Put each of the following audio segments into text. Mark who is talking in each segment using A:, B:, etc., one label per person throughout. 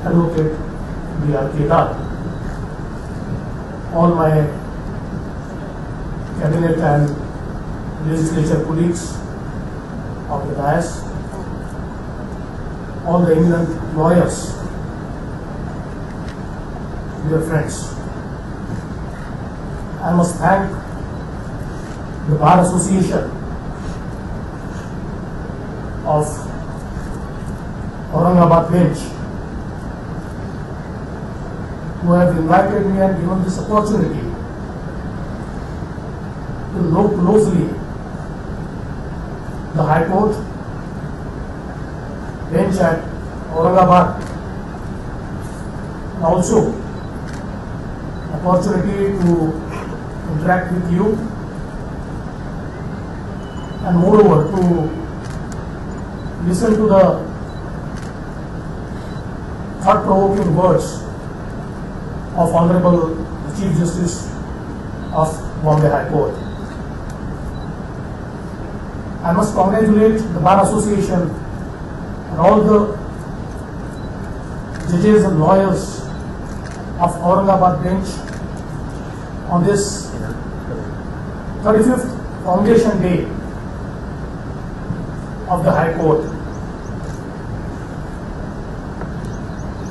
A: Advocate B.R. Kedar, all my cabinet and legislature colleagues of the dais, all the eminent lawyers, dear friends. I must thank the Bar Association of Aurangabad bench who have invited me and given this opportunity to know closely the High Court bench at Aurangabad, and also opportunity to interact with you, and moreover to listen to the thought-provoking words of Honorable Chief Justice of Bombay High Court. I must congratulate the Bar Association and all the judges and lawyers of Aurangabad bench on this 35th Foundation Day of the High Court.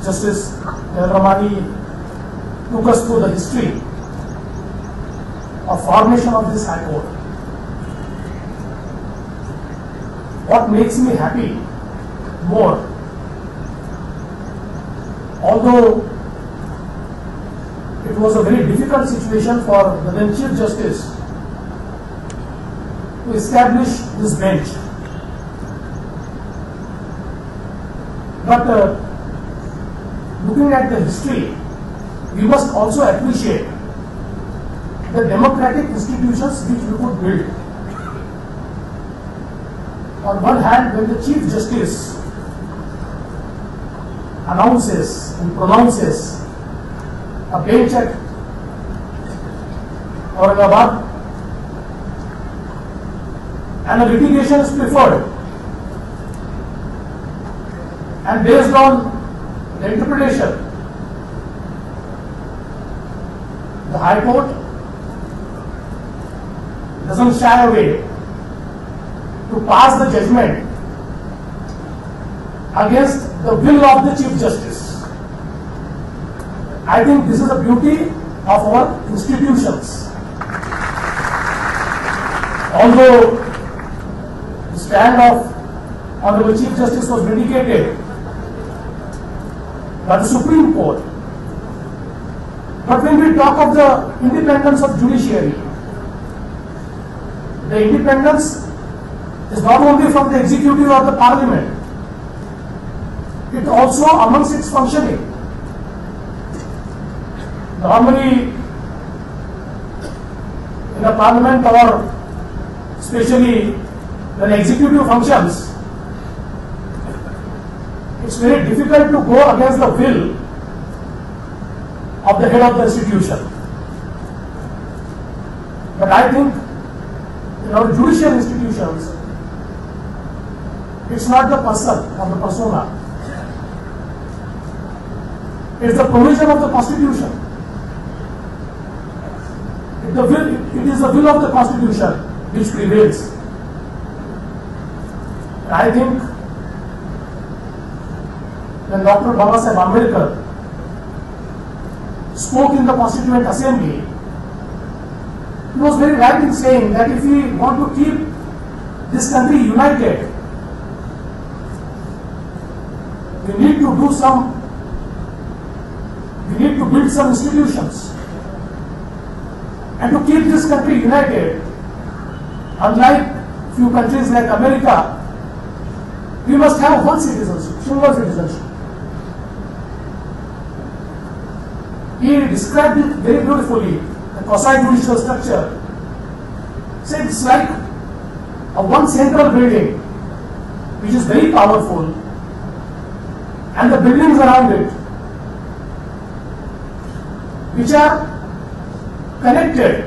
A: Justice El Rahmani took us through the history of formation of this High Court. What makes me happy more, although it was a very difficult situation for the then Chief Justice to establish this bench, but looking at the history, we must also appreciate the democratic institutions which we could build. On one hand, when the Chief Justice announces and pronounces a bench at Aurangabad and a litigation is preferred, and based on the interpretation, the High Court doesn't shy away to pass the judgment against the will of the Chief Justice. I think this is the beauty of our institutions. Although the stand of Honorable Chief Justice was vindicated by the Supreme Court, but when we talk of the independence of judiciary, the independence is not only from the executive or the parliament, it also amongst its functioning. Normally, in a parliament or especially when executive functions, it's very difficult to go against the will of the head of the institution. But I think in our judicial institutions, it's not the person or the persona. It's the provision of the Constitution. It is the will of the Constitution which prevails. And I think when Dr. Babasaheb Ambedkar spoke in the Constituent Assembly, he was very right in saying that if we want to keep this country united, we need to build some institutions. And to keep this country united, unlike few countries like America, we must have one citizenship, single citizenship. He described it very beautifully, the quasi-judicial structure. So it's like a one central building which is very powerful, and the buildings around it which are connected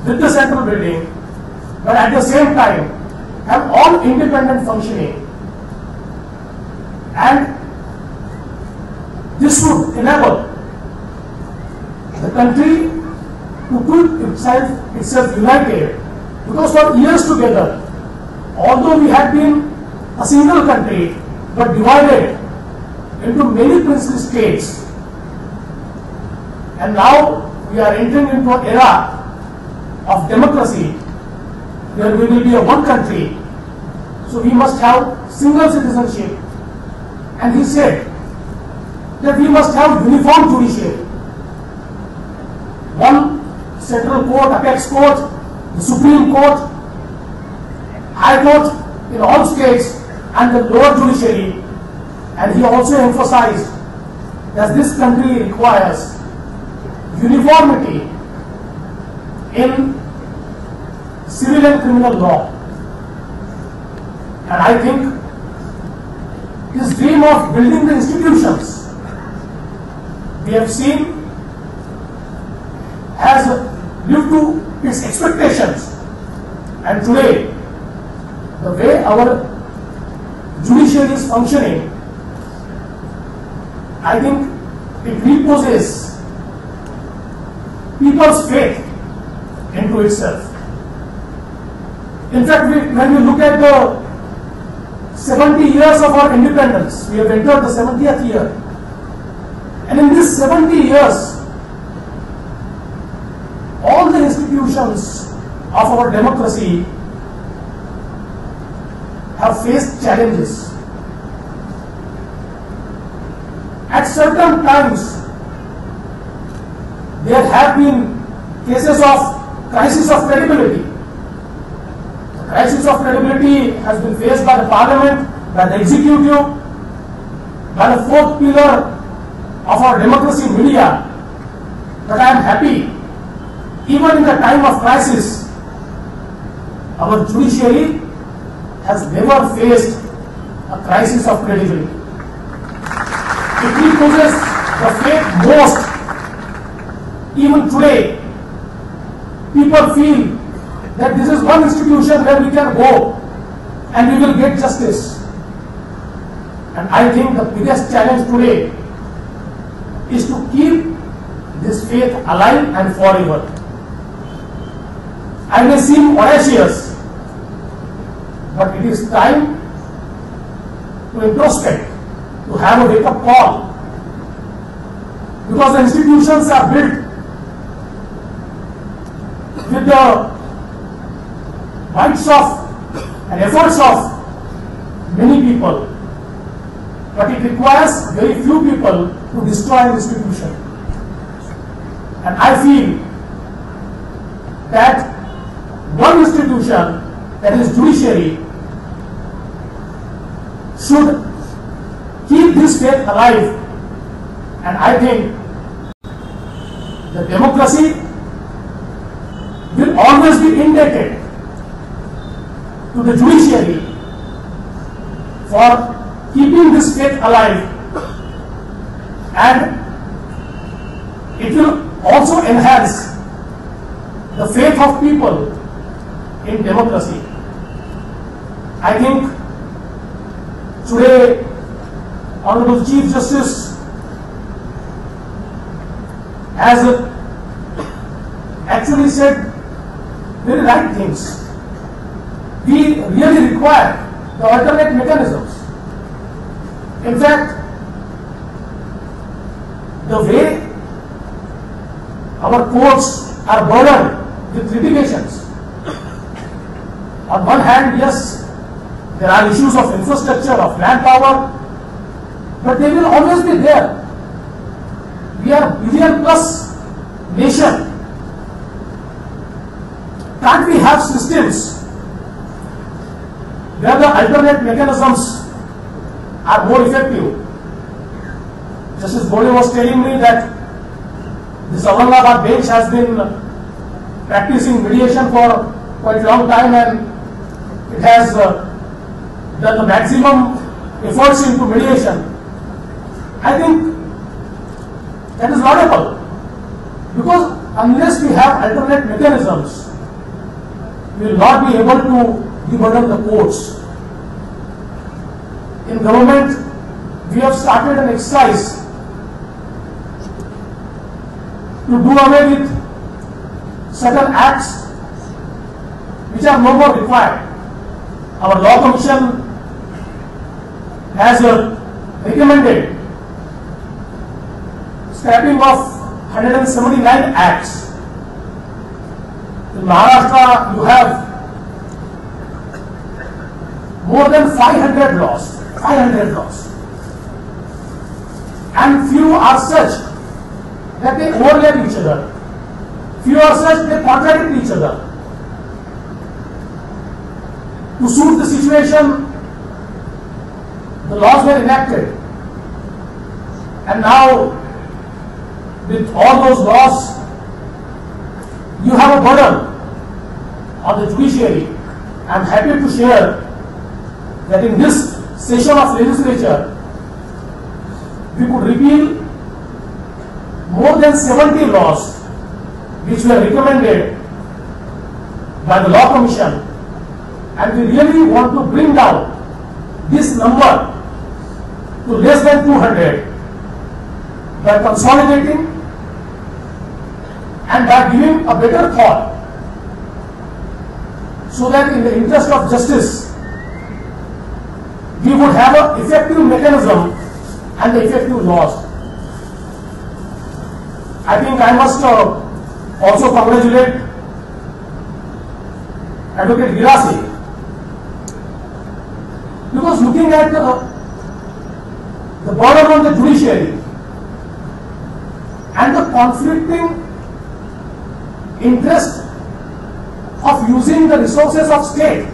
A: with the central building, but at the same time have all independent functioning, and This would enable the country to keep itself united, because for years together, although we had been a single country but divided into many princely states, and now we are entering into an era of democracy where we will be a one country, so we must have single citizenship. And he said that we must have uniform judiciary. One central court, apex court, the Supreme Court, High Court in all states, and the lower judiciary. And he also emphasized that this country requires uniformity in civil and criminal law. And I think his dream of building the institutions we have seen has lived to its expectations. And today, the way our judiciary is functioning, I think it reposes people's faith into itself. In fact, when we look at the 70 years of our independence, we have entered the 70th year. And in these 70 years, all the institutions of our democracy have faced challenges. At certain times, there have been cases of crisis of credibility. The crisis of credibility has been faced by the parliament, by the executive, by the fourth pillar of our democracy, media. But I am happy, even in the time of crisis, our judiciary has never faced a crisis of credibility. It reposes the faith most. Even today, people feel that this is one institution where we can go and we will get justice. And I think the biggest challenge today is to keep this faith alive and forever. I may seem audacious, but it is time to introspect, to have a wake-up call, because the institutions are built with the mights of and efforts of many people, but it requires very few people to destroy an institution. And I feel that one institution, that is judiciary, should keep this faith alive. And I think the democracy will always be indebted to the judiciary for keeping this faith alive, and it will also enhance the faith of people in democracy. I think today, Honorable Chief Justice has actually said very right things. We really require the alternate mechanisms. In fact, the way our courts are burdened with litigations, on one hand, yes, there are issues of infrastructure, of manpower, but they will always be there. We are a billion-plus nation. Can't we have systems where the alternate mechanisms are more effective? Justice Bode was telling me that the Aurangabad bench has been practicing mediation for quite a long time, and it has done the maximum efforts into mediation. I think that is laudable, because unless we have alternate mechanisms, we will not be able to deburden the courts. In government, we have started an exercise to do away with certain acts which are no more required. Our Law Commission has recommended scrapping of 179 acts. In Maharashtra, you have more than 500 laws, and few are such that they overlap each other. Few are such they contradict each other. To suit the situation, the laws were enacted, and now with all those laws, you have a burden on the judiciary. I am happy to share that in this session of legislature, we could repeal more than 70 laws which were recommended by the Law Commission, and we really want to bring down this number to less than 200 by consolidating and by giving a better thought, so that in the interest of justice, we would have an effective mechanism and the effective laws. I think I must also congratulate Advocate Girasi, because looking at the burden on the judiciary and the conflicting interest of using the resources of state,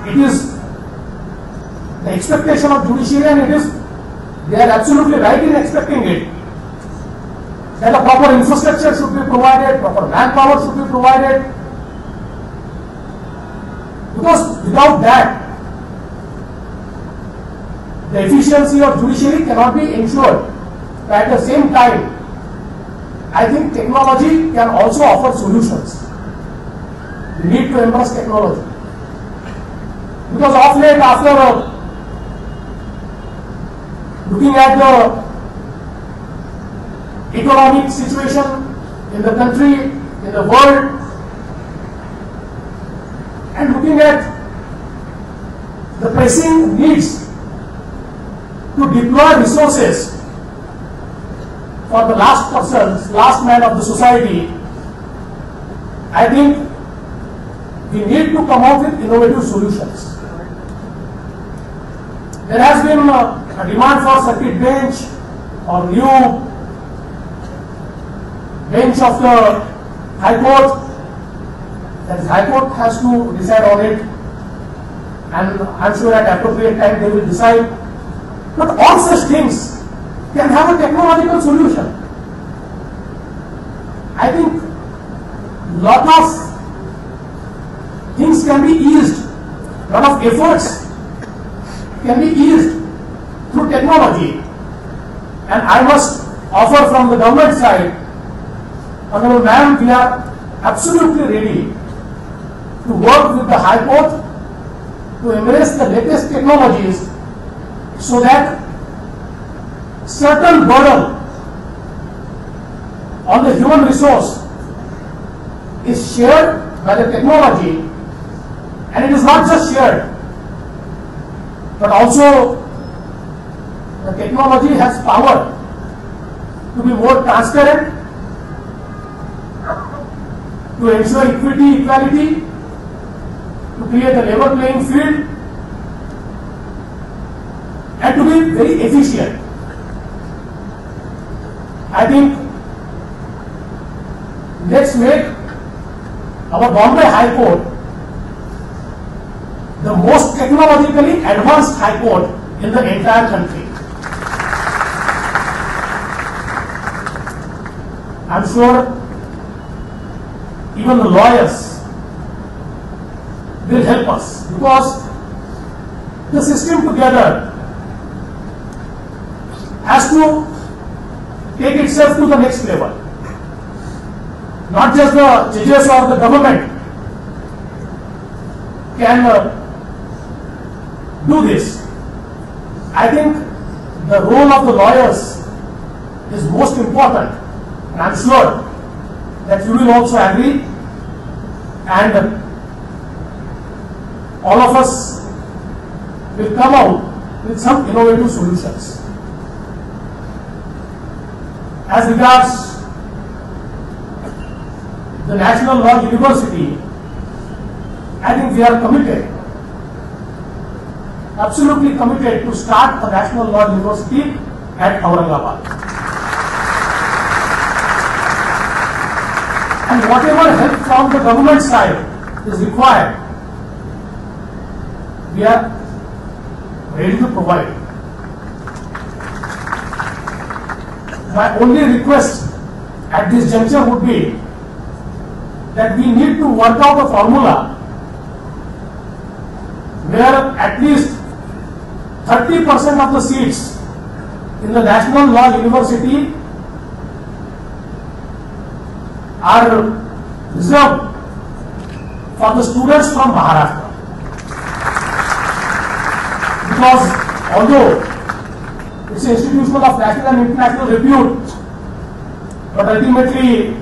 A: it is the expectation of judiciary, and they are absolutely right in expecting it, that a proper infrastructure should be provided, proper manpower should be provided, because without that, the efficiency of judiciary cannot be ensured. But at the same time, I think technology can also offer solutions. We need to embrace technology, because of late, after looking at the economic situation in the country, in the world, and looking at the pressing needs to deploy resources for the last person, last man of the society, I think we need to come out with innovative solutions. There has been a demand for circuit bench or new bench of the High Court. That is, High Court has to decide on it, and I am sure at appropriate time they will decide. But all such things can have a technological solution. I think lot of things can be eased, lot of efforts can be eased through technology, and I must offer from the government side, Honorable Ma'am, we are absolutely ready to work with the High Court to embrace the latest technologies, so that certain burden on the human resource is shared by the technology, and it is not just shared, but also the technology has power to be more transparent, to ensure equity, equality, to create a level playing field, and to be very efficient. I think let's make our Bombay High Court the most technologically advanced High Court in the entire country. I am sure even the lawyers will help us, because the system together has to take itself to the next level. Not just the judges or the government can do this. I think the role of the lawyers is most important, and I am sure that you will also agree, and all of us will come out with some innovative solutions. As regards the National Law University, I think we are committed, absolutely committed to start a National Law University at Aurangabad. And whatever help from the government side is required, we are ready to provide. My only request at this juncture would be that we need to work out a formula where at least 30% of the seats in the National Law University are reserved for the students from Maharashtra. Because although it's an institution of national and international repute, but ultimately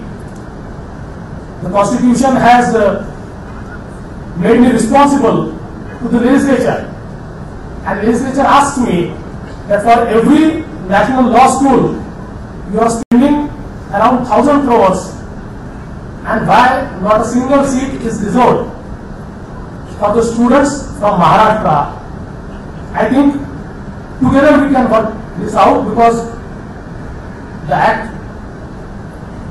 A: the Constitution has made me responsible to the legislature, and the legislature asked me that for every national law school you are spending around 1,000 crores, and why not a single seat is reserved for the students from Maharashtra. I think together we can work this out, because the act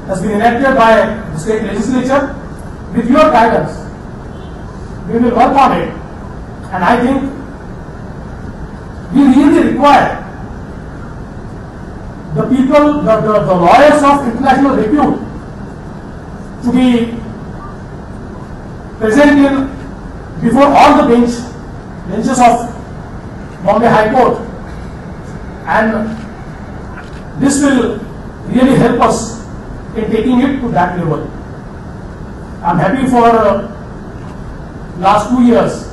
A: has been enacted by the state legislature. With your guidance, we will work on it, and I think we really require the people, the lawyers of international repute to be present before all the benches of Bombay High Court, and this will really help us in taking it to that level. I am happy for last 2 years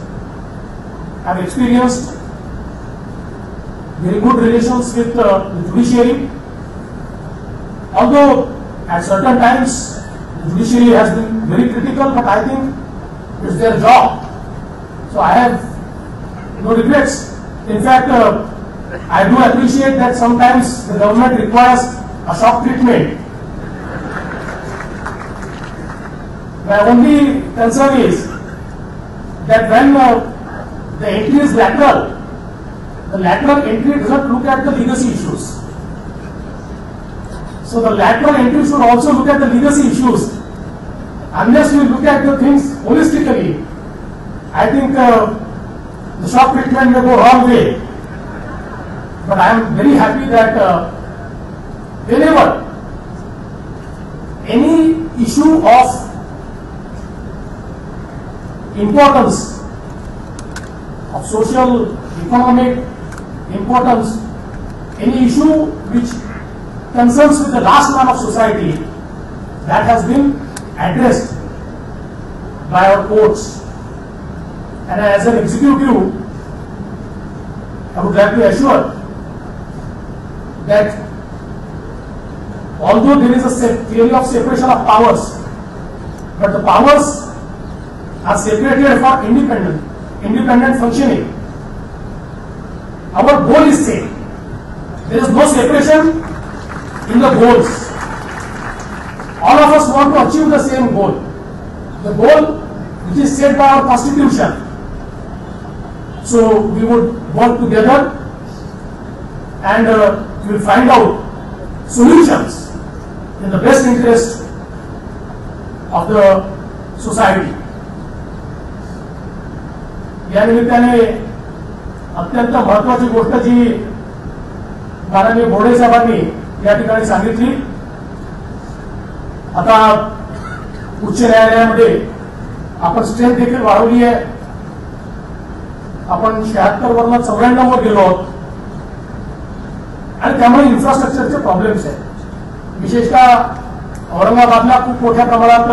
A: I have experienced very good relations with the judiciary, although at certain times the judiciary has been very critical, but I think it's their job, so I have no regrets. In fact, I do appreciate that sometimes the government requires a shock treatment. My only concern is that when the entry is lateral, the lateral entry does not look at the legacy issues. So the lateral entry should also look at the legacy issues. Unless we look at the things holistically, I think the shock treatment may go wrong way. But I am very happy that whenever any issue of importance, of social, economic importance, any issue which concerns with the last man of society, that has been addressed by our courts. And as an executive, I would like to assure that although there is a theory of separation of powers, but the powers are separated for independent functioning. Our goal is same. There is no separation in the goals. All of us want to achieve the same goal. The goal which is set by our Constitution. So we would work together, and we will find out solutions in the best interest of the society. या निमित्ताने अत्यंत महत्त्वाची गोष्ट जी माननीय बोडे साहेबांनी या ठिकाणी सांगितली, आता उच्च न्यायालयामध्ये आपण स्ट्रेंथ देखील वाढवली आहे. आपण 76 वरून 94 वर गेलो आहोत, आणि त्यामुळे इन्फ्रास्ट्रक्चरचे प्रॉब्लेम्स आहेत. विशेषतः औरंगाबादला खूप मोठ्या प्रमाणात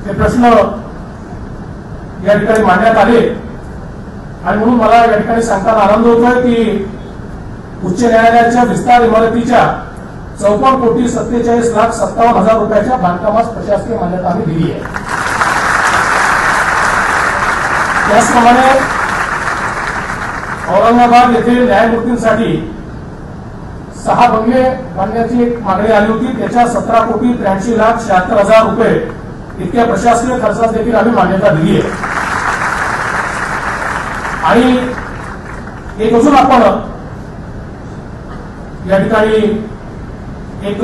A: ते प्रश्न या ठिकाणी मांडण्यात आले, आणि म्हणून मला या ठिकाणी सांगताना आनंद होतोय की उच्च न्यायालयाच्या विस्तार इमारतीच्या ₹54,47,57,000 रुपयाच्या बांधकामास प्रशासकीय मान्यता आम्ही दिली आहे. त्याचप्रमाणे औरंगाबाद येथील न्यायमूर्तींसाठी 6 बंगले बांधण्याची एक मागणी आली होती. त्याच्या ₹17,83,76,000 रुपये इतक्या प्रशासकीय खर्चास देखील आम्ही मान्यता दिली आहे. आणि एक अजून आपण या ठिकाणी एक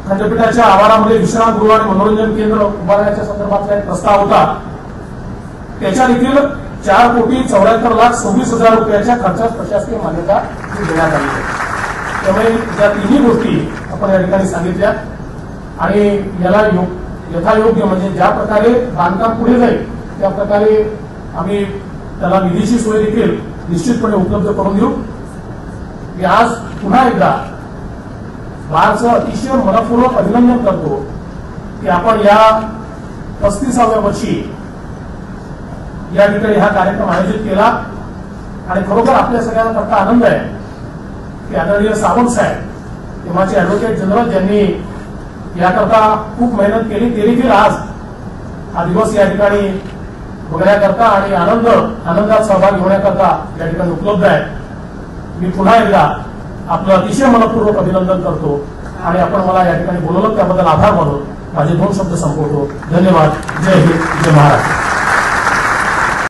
A: खंडपीठाच्या आवारामध्ये विश्रामगृह आणि मनोरंजन केंद्र उभारण्याच्या संदर्भातला एक प्रस्ताव होता. त्याच्या देखील ₹4,74,26,000 रुपयाच्या खर्चास प्रशासकीय मान्यता देण्यात आली आहे. त्यामुळे या तिन्ही गोष्टी आपण या ठिकाणी सांगितल्या आणि याला यथायोग्य म्हणजे ज्या प्रकारे बांधकाम पुढे जाईल त्या प्रकारे आम्ही त्याला निधीची सोय देखील निश्चितपणे उपलब्ध करून देऊ. मी आज पुन्हा एकदा बारचं अतिशय मनपूर्वक अभिनंदन करतो की आपण या 35व्या वर्षी या ठिकाणी हा कार्यक्रम आयोजित केला आणि खरोखर आपल्या सगळ्यांना फार आनंद आहे की आदरणीय सावंत साहेब तेव्हाचे ऍडव्होकेट जनरल ज्यांनी याकरता खूप मेहनत केली ते देखील आज हा दिवस या ठिकाणी बघण्याकरता आणि आनंदात सहभागी होण्याकरता या ठिकाणी उपलब्ध आहे. मी पुन्हा एकदा आपलं अतिशय मनपूर्वक अभिनंदन करतो आणि आपण मला या ठिकाणी बोलवलं त्याबद्दल आभार मानून माझे 2 शब्द संपवतो. धन्यवाद. जय हिंद, जय महाराष्ट्र.